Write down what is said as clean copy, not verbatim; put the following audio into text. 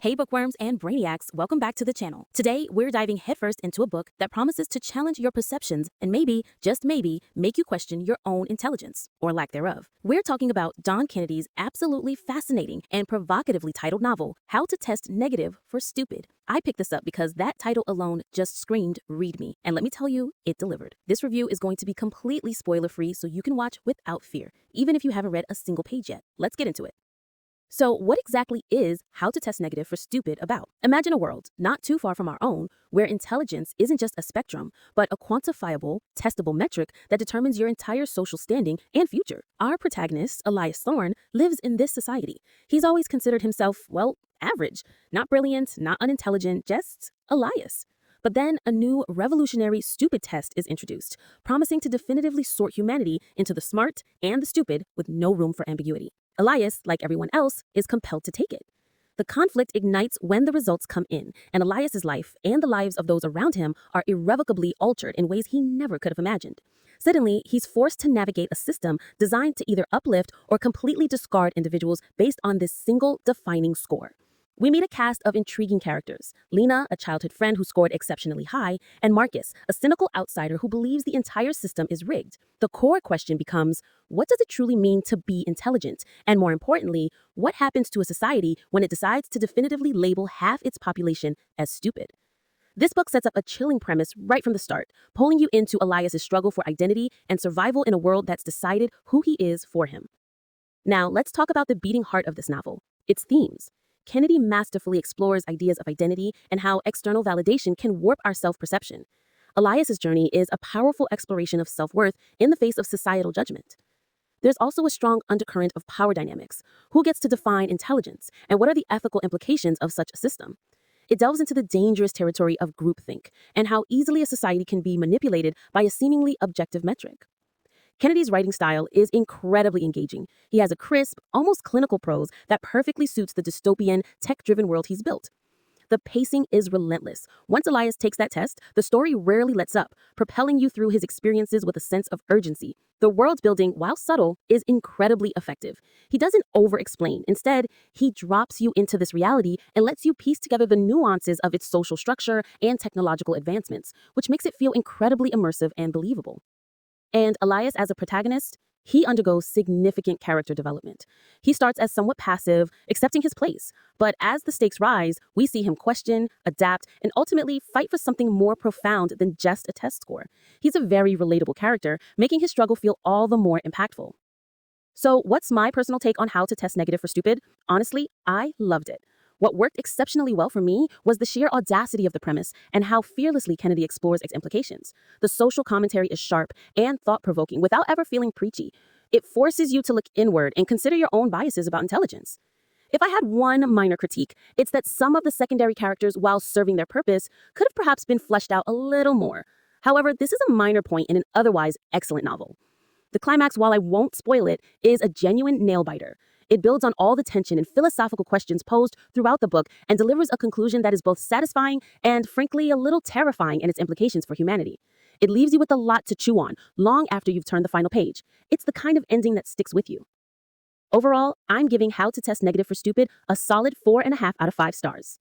Hey bookworms and brainiacs, welcome back to the channel. Today, we're diving headfirst into a book that promises to challenge your perceptions and maybe, just maybe, make you question your own intelligence, or lack thereof. We're talking about Don Kennedy's absolutely fascinating and provocatively titled novel, How to Test Negative for Stupid. I picked this up because that title alone just screamed, read me. And let me tell you, it delivered. This review is going to be completely spoiler-free so you can watch without fear, even if you haven't read a single page yet. Let's get into it. So, what exactly is How to Test Negative for Stupid about? Imagine a world not too far from our own where intelligence isn't just a spectrum, but a quantifiable, testable metric that determines your entire social standing and future. Our protagonist, Elias Thorne, lives in this society. He's always considered himself, well, average, not brilliant, not unintelligent, just Elias. But then a new revolutionary stupid test is introduced, promising to definitively sort humanity into the smart and the stupid with no room for ambiguity. Elias, like everyone else, is compelled to take it. The conflict ignites when the results come in, and Elias's life and the lives of those around him are irrevocably altered in ways he never could have imagined. Suddenly, he's forced to navigate a system designed to either uplift or completely discard individuals based on this single defining score. We meet a cast of intriguing characters: Lena, a childhood friend who scored exceptionally high, and Marcus, a cynical outsider who believes the entire system is rigged. The core question becomes, what does it truly mean to be intelligent? And more importantly, what happens to a society when it decides to definitively label half its population as stupid? This book sets up a chilling premise right from the start, pulling you into Elias's struggle for identity and survival in a world that's decided who he is for him. Now, let's talk about the beating heart of this novel, its themes. Kennedy masterfully explores ideas of identity and how external validation can warp our self-perception. Elias's journey is a powerful exploration of self-worth in the face of societal judgment. There's also a strong undercurrent of power dynamics. Who gets to define intelligence, and what are the ethical implications of such a system? It delves into the dangerous territory of groupthink and how easily a society can be manipulated by a seemingly objective metric. Kennedy's writing style is incredibly engaging. He has a crisp, almost clinical prose that perfectly suits the dystopian, tech-driven world he's built. The pacing is relentless. Once Elias takes that test, the story rarely lets up, propelling you through his experiences with a sense of urgency. The world building, while subtle, is incredibly effective. He doesn't over-explain. Instead, he drops you into this reality and lets you piece together the nuances of its social structure and technological advancements, which makes it feel incredibly immersive and believable. And Elias, as a protagonist, he undergoes significant character development. He starts as somewhat passive, accepting his place. But as the stakes rise, we see him question, adapt, and ultimately fight for something more profound than just a test score. He's a very relatable character, making his struggle feel all the more impactful. So what's my personal take on How to Test Negative for Stupid? Honestly, I loved it. What worked exceptionally well for me was the sheer audacity of the premise and how fearlessly Kennedy explores its implications. The social commentary is sharp and thought-provoking without ever feeling preachy. It forces you to look inward and consider your own biases about intelligence. If I had one minor critique, it's that some of the secondary characters, while serving their purpose, could have perhaps been fleshed out a little more. However, this is a minor point in an otherwise excellent novel. The climax, while I won't spoil it, is a genuine nail-biter. It builds on all the tension and philosophical questions posed throughout the book and delivers a conclusion that is both satisfying and, frankly, a little terrifying in its implications for humanity. It leaves you with a lot to chew on long after you've turned the final page. It's the kind of ending that sticks with you. Overall, I'm giving How to Test Negative for Stupid a solid 4.5 out of 5 stars.